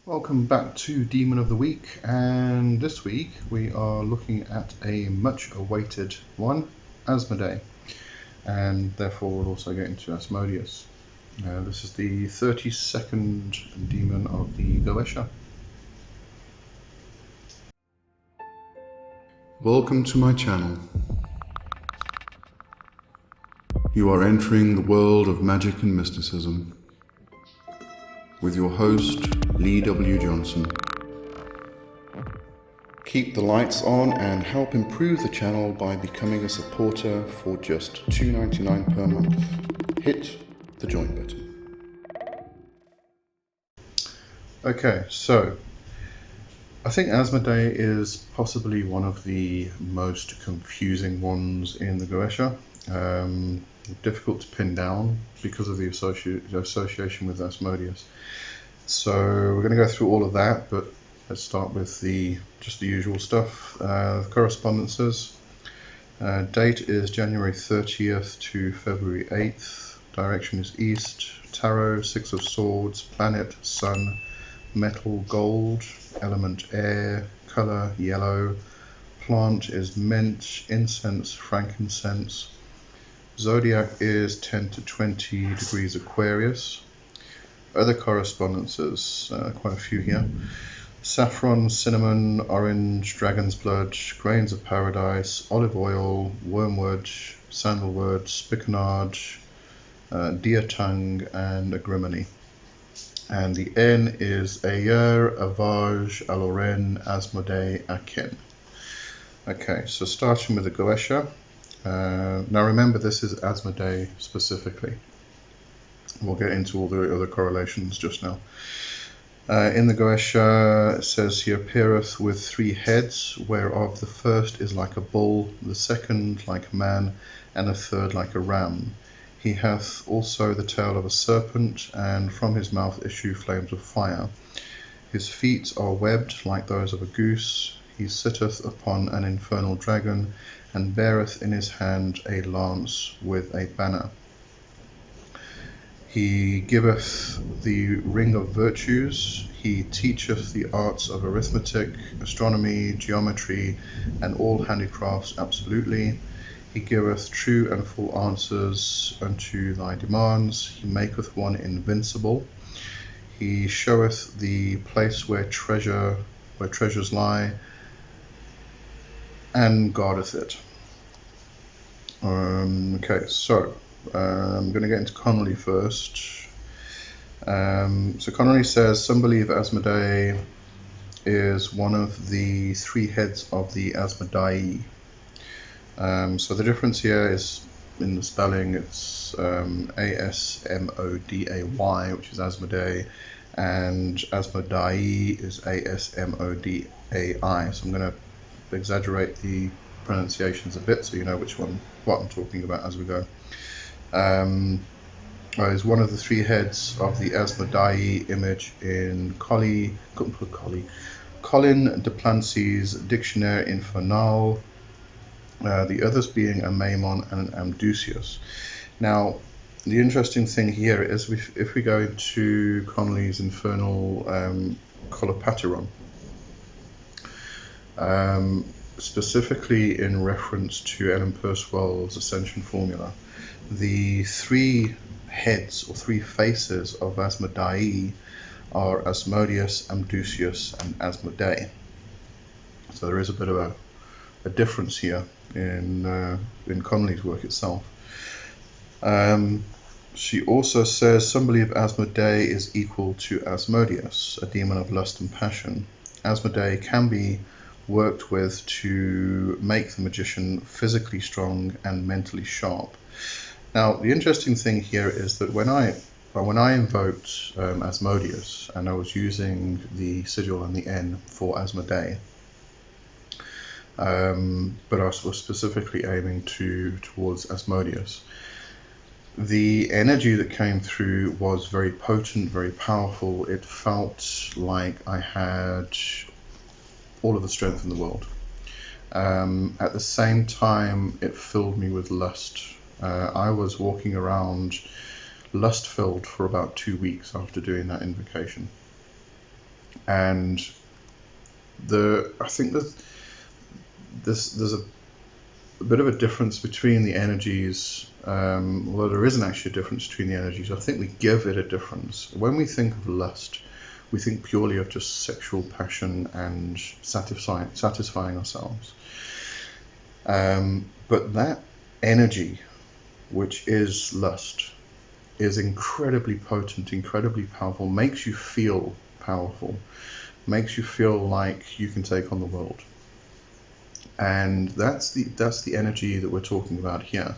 Welcome back to Demon of the Week, and this week we are looking at a much awaited one, Asmoday, and therefore we'll also get into Asmodeus. This is the 32nd Demon of the Goetia. Welcome to my channel. You are entering the world of magic and mysticism with your host, Lee W. Johnson. Keep the lights on and help improve the channel by becoming a supporter for just $2.99 per month. Hit the join button. Okay, so I think Asmoday is possibly one of the most confusing ones in the Goetia. Difficult to pin down because of the association with Asmodeus. So we're going to go through all of that, but let's start with just the usual stuff. Correspondences. Date is January 30th to February 8th. Direction is east. Tarot, Six of Swords, planet, sun, metal, gold, element, air, color, yellow, plant is mint, incense, frankincense. Zodiac is 10 to 20 degrees Aquarius. Other correspondences, quite a few here. Saffron, cinnamon, orange, dragon's blood, grains of paradise, olive oil, wormwood, sandalwood, spikenard, deer tongue, and agrimony. And the N is Ayer, Avage, Aloren, Asmodee, Akin. Okay, so starting with the Goetia. Now remember, this is Asmodee specifically. We'll get into all the other correlations just now. In the Goetia, it says he appeareth with 3 heads, whereof the first is like a bull, the second like a man, and the third like a ram. He hath also the tail of a serpent, and from his mouth issue flames of fire. His feet are webbed like those of a goose. He sitteth upon an infernal dragon, and beareth in his hand a lance with a banner. He giveth the ring of virtues. He teacheth the arts of arithmetic, astronomy, geometry, and all handicrafts absolutely. He giveth true and full answers unto thy demands. He maketh one invincible. He showeth the place where treasures lie, and guardeth it. Okay, so I'm going to get into Connolly first. So Connolly says, some believe Asmodee is one of the 3 heads of the Asmodei. So the difference here is in the spelling. It's A-S-M-O-D-A-Y, which is Asmodee, and Asmodei is A-S-M-O-D-A-I. So I'm going to exaggerate the pronunciations a bit so you know what I'm talking about as we go. Is one of the 3 heads of the Asmodei image in Colin de Plancy's Dictionnaire Infernal, the others being a Daemon and an Amdusius. Now, the interesting thing here is if we go into Connolly's Infernal Colopateron, specifically in reference to Ellen Percival's Ascension formula, the 3 heads or 3 faces of Asmodei are Asmodeus, Amdusius, and Asmodee. So there is a bit of a difference here in Connolly's work itself. She also says, some believe Asmodee is equal to Asmodeus, a demon of lust and passion. Asmodee can be worked with to make the magician physically strong and mentally sharp. Now, the interesting thing here is that when I invoked Asmodeus, and I was using the sigil and the N for Asmodee, but I was specifically aiming towards Asmodeus, the energy that came through was very potent, very powerful. It felt like I had all of the strength in the world. At the same time, it filled me with lust. I was walking around lust-filled for about 2 weeks after doing that invocation. And I think that there's a bit of a difference between the energies, although there isn't actually a difference between the energies. I think we give it a difference. When we think of lust, we think purely of just sexual passion and satisfying ourselves. But that energy, which is lust, is incredibly potent, incredibly powerful, makes you feel powerful, makes you feel like you can take on the world. And that's the energy that we're talking about here.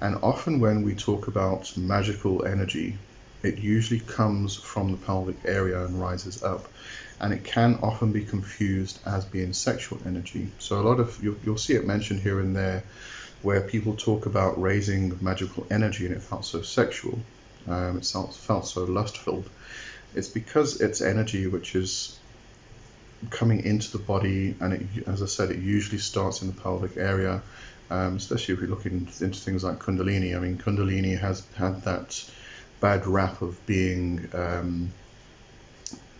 And often when we talk about magical energy, it usually comes from the pelvic area and rises up. And it can often be confused as being sexual energy. So a lot of, you'll see it mentioned here and there, where people talk about raising magical energy and it felt so sexual, it felt so lust-filled. It's because it's energy which is coming into the body, and it, as I said, it usually starts in the pelvic area, especially if we look into things like Kundalini. I mean, Kundalini has had that bad rap of being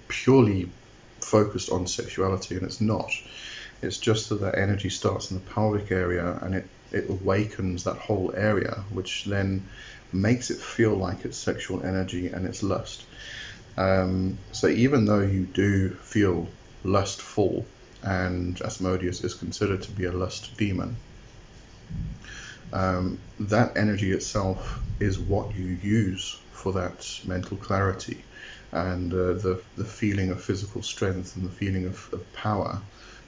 purely focused on sexuality, and it's not. It's just that energy starts in the pelvic area, and it awakens that whole area, which then makes it feel like it's sexual energy and it's lust. So even though you do feel lustful, and Asmodeus is considered to be a lust demon, that energy itself is what you use for that mental clarity and the feeling of physical strength and the feeling of power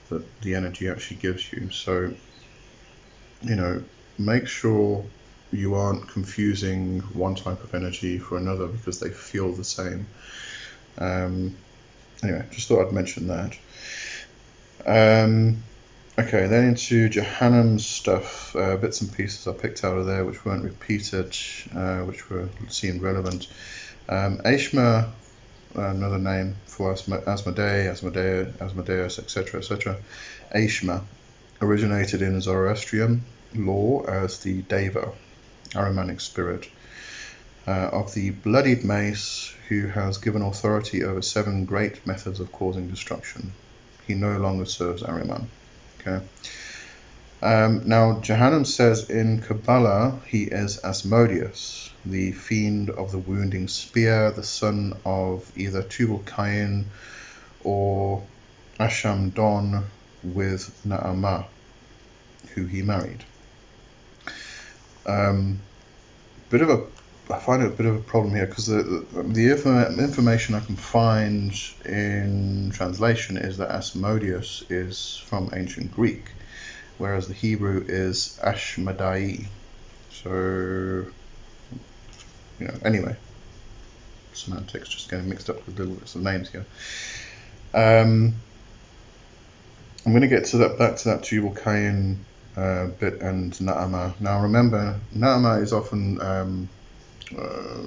that the energy actually gives you. So, make sure you aren't confusing one type of energy for another because they feel the same. Anyway, just thought I'd mention that. Okay, then into Jehannam's stuff, bits and pieces I picked out of there which weren't repeated, which were seemed relevant. Ashma, another name for Asmodee, Asmodeus, etc., etc. Ashma originated in Zoroastrian law as the Deva, Ahrimanic spirit, of the bloodied mace, who has given authority over 7 great methods of causing destruction. He no longer serves Ahriman. Okay. Now, Jehannam says in Kabbalah he is Asmodeus, the fiend of the wounding spear, the son of either Tubal-Cain or Ashamdon with Naamah, who he married. I find it a bit of a problem here because the information I can find in translation is that Asmodeus is from ancient Greek, whereas the Hebrew is Ashmadai. So, anyway, semantics, just getting mixed up with little bits of names here. I'm going to get to back to that Tubal-Cain bit and Naamah. Now remember, Naamah is often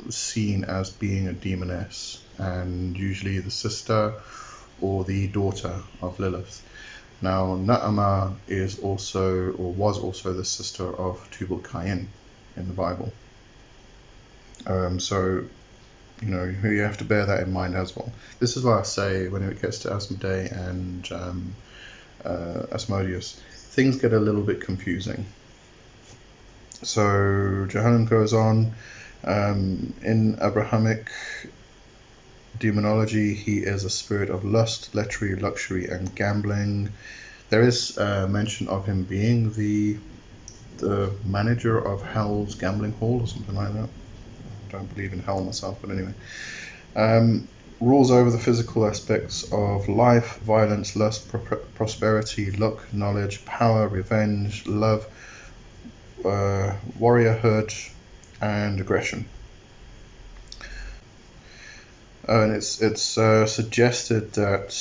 seen as being a demoness, and usually the sister or the daughter of Lilith. Now Naamah is also, or was also, the sister of Tubal-Cain in the Bible. So you have to bear that in mind as well. This is why I say when it gets to Asmodee and Asmodeus, things get a little bit confusing. So Jehannam goes on. In Abrahamic demonology, he is a spirit of lust, lechery, luxury, and gambling. There is mention of him being the manager of Hell's gambling hall or something like that. I don't believe in hell myself, but anyway. Rules over the physical aspects of life: violence, lust, prosperity, luck, knowledge, power, revenge, love, warriorhood, and aggression. And it's suggested that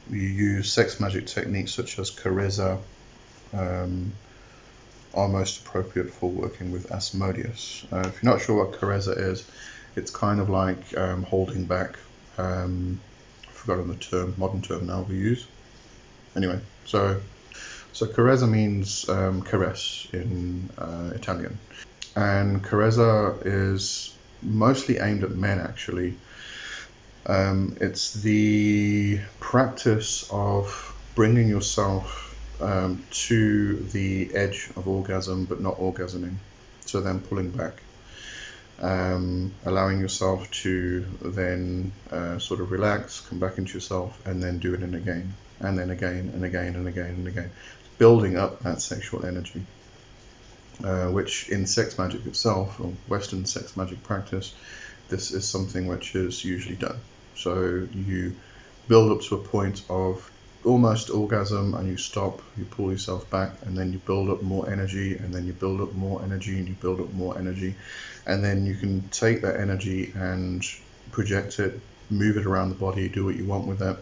you use sex magic techniques such as charisma are most appropriate for working with Asmodeus. If you're not sure what charisma is, it's kind of like holding back. I've forgotten the term, modern term now we use. Anyway, so charisma means caress in Italian, and charisma is mostly aimed at men actually, It's the practice of bringing yourself to the edge of orgasm, but not orgasming. So then pulling back, allowing yourself to then sort of relax, come back into yourself, and then do it again, and then again, and again, and again, and again. Building up that sexual energy, which in sex magic itself, or Western sex magic practice, this is something which is usually done. So you build up to a point of almost orgasm, and you stop, you pull yourself back, and then you build up more energy, and then you build up more energy, and you build up more energy, and then you can take that energy and project it, move it around the body, do what you want with it,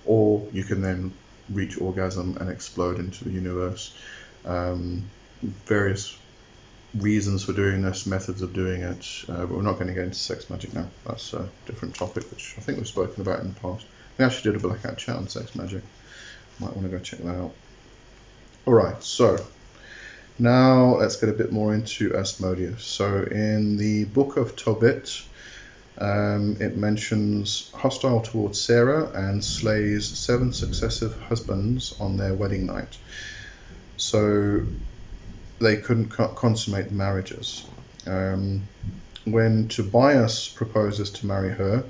or you can then reach orgasm and explode into the universe. Various reasons for doing this, methods of doing it, but we're not going to get into sex magic now. That's a different topic, which I think we've spoken about in the past. We actually did a blackout chat on sex magic. Might want to go check that out. Alright, so now let's get a bit more into Asmodeus. So in the book of Tobit, it mentions hostile towards Sarah and slays 7 successive husbands on their wedding night. So they couldn't consummate marriages. When Tobias proposes to marry her,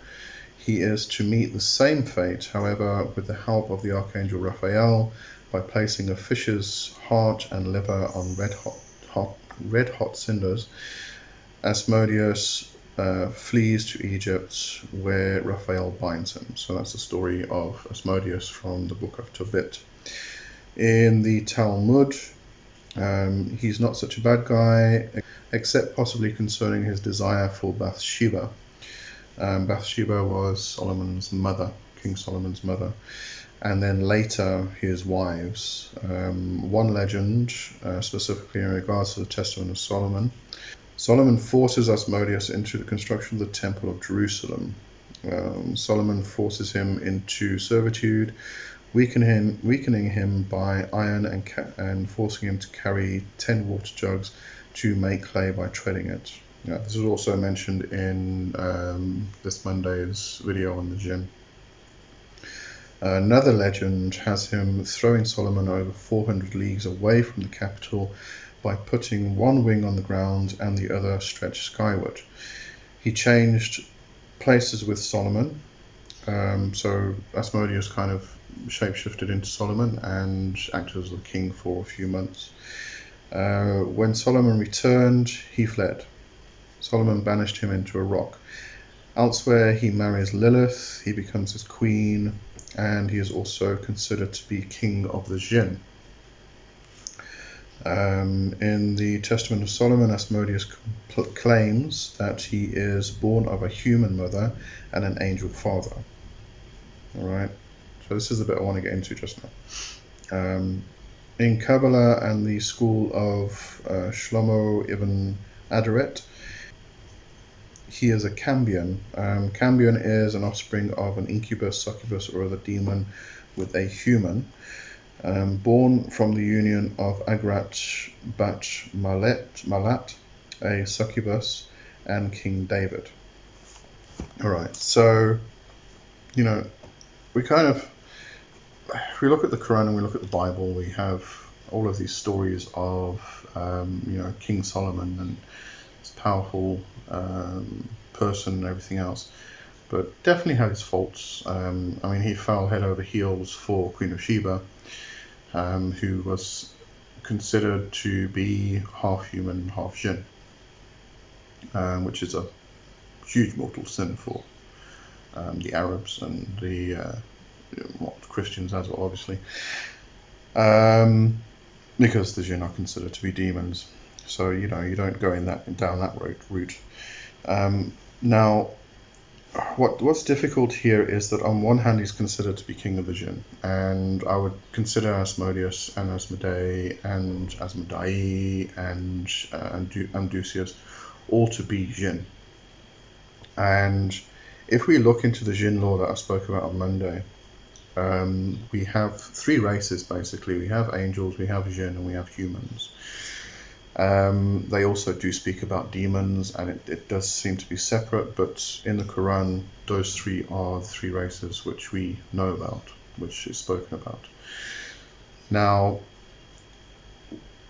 he is to meet the same fate, however, with the help of the Archangel Raphael, by placing a fish's heart and liver on red hot cinders. Asmodeus flees to Egypt, where Raphael binds him. So that's the story of Asmodeus from the book of Tobit. In the Talmud, he's not such a bad guy, except possibly concerning his desire for Bathsheba. Bathsheba was Solomon's mother, King Solomon's mother, and then later his wives. One legend, specifically in regards to the Testament of Solomon, Solomon forces Asmodeus into the construction of the Temple of Jerusalem. Solomon forces him into servitude, weakening him by iron and forcing him to carry 10 water jugs to make clay by treading it. This is also mentioned in this Monday's video on the jinn. Another legend has him throwing Solomon over 400 leagues away from the capital by putting one wing on the ground and the other stretched skyward. He changed places with Solomon, so Asmodeus kind of shapeshifted into Solomon and acted as the king for a few months. When Solomon returned, he fled. Solomon banished him into a rock. Elsewhere, he marries Lilith, he becomes his queen, and he is also considered to be king of the jinn. In the Testament of Solomon, Asmodeus claims that he is born of a human mother and an angel father. Alright, so this is the bit I want to get into just now. In Kabbalah and the school of Shlomo ibn Adoret, he is a cambion. Cambion is an offspring of an incubus, succubus, or other demon with a human, born from the union of Agrat bat Malat, a succubus, and King David. Alright, so, we kind of, if we look at the Quran and we look at the Bible, we have all of these stories of, King Solomon and this powerful person and everything else, but definitely had his faults. He fell head over heels for Queen of Sheba, who was considered to be half human, half jinn, which is a huge mortal sin for the Arabs and the Christians as well, obviously, because the jinn are considered to be demons. So you don't go down that route. Now, what's difficult here is that on one hand he's considered to be king of the jinn, and I would consider Asmodeus and Asmodei and Asmodai and Amdusias all to be jinn. And if we look into the jinn law that I spoke about on Monday, we have 3 races basically. We have angels, we have jinn, and we have humans. They also do speak about demons, and it does seem to be separate, but in the Quran, those three are the three races which we know about, which is spoken about. Now,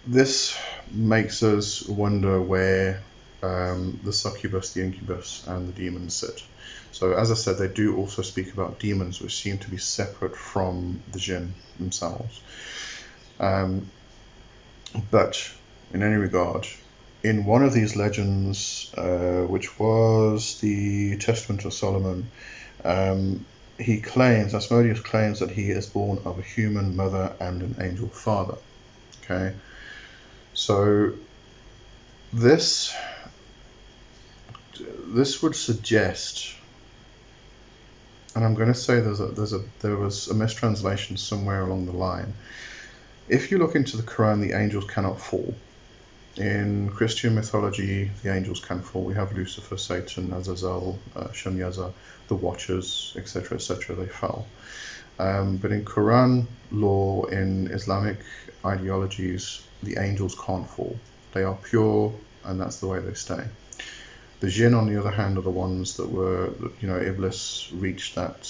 this makes us wonder where the succubus, the incubus, and the demons sit. So, as I said, they do also speak about demons, which seem to be separate from the jinn themselves. But in any regard, in one of these legends, which was the Testament of Solomon, Asmodeus claims that he is born of a human mother and an angel father. Okay, so this would suggest, and I'm going to say there was a mistranslation somewhere along the line. If you look into the Quran, the angels cannot fall. In Christian mythology, the angels can fall. We have Lucifer, Satan, Azazel, Shamyaza, the Watchers, etc., etc. They fell. But in Quran law, in Islamic ideologies, the angels can't fall. They are pure, and that's the way they stay. The jinn, on the other hand, are the ones that were, Iblis reached that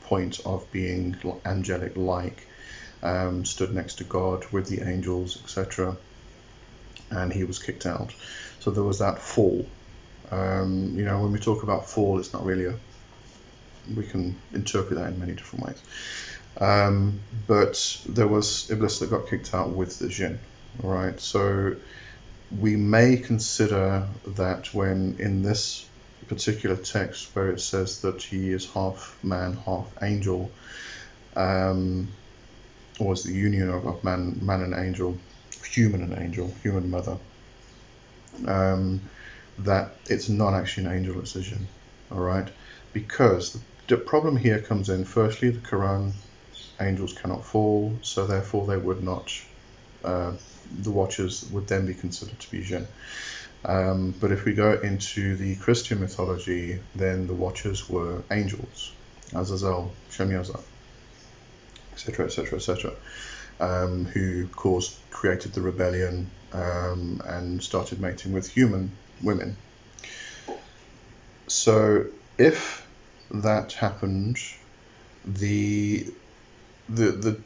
point of being angelic-like, stood next to God with the angels, etc., and he was kicked out. So there was that fall. When we talk about fall, it's not really we can interpret that in many different ways. But there was Iblis that got kicked out with the jinn. All right, so we may consider that when in this particular text where it says that he is half man, half angel, was the union of man and angel, human and angel, human mother, that it's not actually an angel, it's a jinn. All right, because the problem here comes in, firstly, the Quran, angels cannot fall, so therefore they would not, the Watchers would then be considered to be jinn. But if we go into the Christian mythology, then the Watchers were angels, Azazel, Shamyaza, etc., etc., etc., who created the rebellion and started mating with human women. So if that happened, the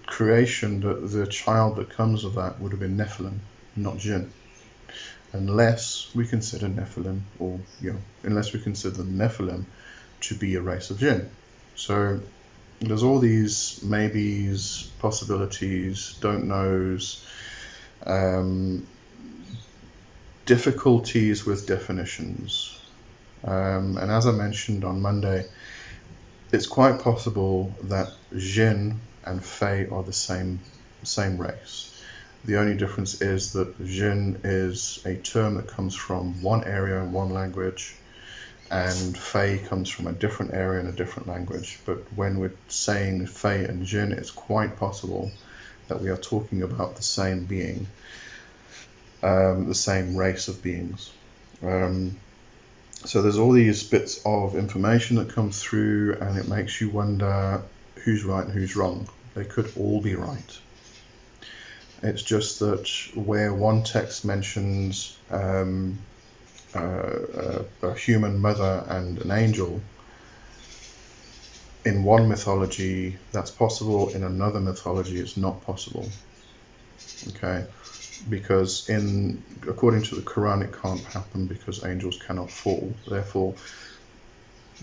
creation, the child that comes of that would have been Nephilim, not jinn, unless we consider Nephilim, or unless we consider the Nephilim to be a race of jinn. So there's all these maybes, possibilities, don't knows, difficulties with definitions. And as I mentioned on Monday, it's quite possible that jinn and fae are the same race. The only difference is that jinn is a term that comes from one area and one language, and fae comes from a different area and a different language. But when we're saying fae and jinn, it's quite possible that we are talking about the same being, the same race of beings. So there's all these bits of information that come through, and it makes you wonder who's right and who's wrong. They could all be right. It's just that where one text mentions a human mother and an angel, in one mythology that's possible, in another mythology it's not possible. Okay, because according to the Quran it can't happen because angels cannot fall. Therefore,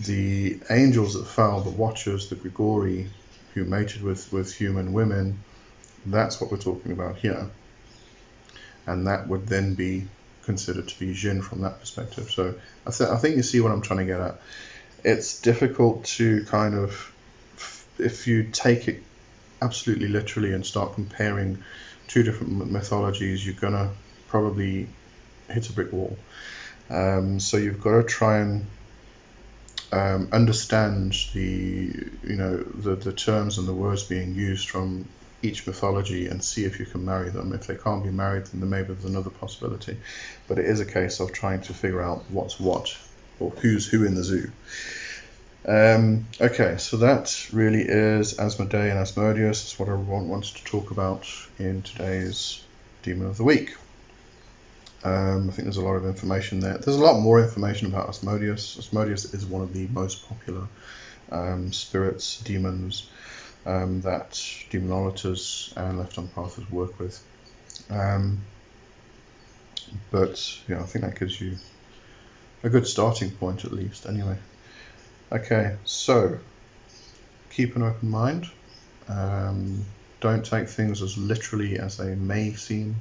the angels that fell, the Watchers, the Grigori, who mated with human women, that's what we're talking about here, and that would then be considered to be jinn from that perspective. So I think you see what I'm trying to get at. It's difficult to kind of, if you take it absolutely literally and start comparing two different mythologies, you're gonna probably hit a brick wall. So you've got to try and understand the terms and the words being used from each mythology and see if you can marry them. If they can't be married, then maybe there's another possibility. But it is a case of trying to figure out what's what, or who's who in the zoo. Okay, so that really is Asmoday and Asmodeus. That's what everyone wants to talk about in today's Demon of the Week. I think there's a lot of information there. There's a lot more information about Asmodeus. Asmodeus is one of the most popular spirits, demons, that demonolators and left-on pathers work with. But yeah, I think that gives you a good starting point at least anyway. Okay, so keep an open mind. Don't take things as literally as they may seem.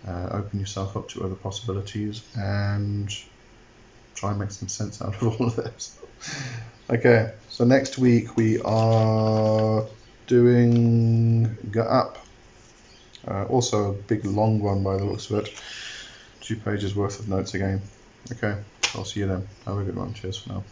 Open yourself up to other possibilities and try and make some sense out of all of this. Okay, so next week we are doing Get Up. Also a big long one by the looks of it. 2 pages worth of notes again. Okay, I'll see you then. Have a good one. Cheers for now.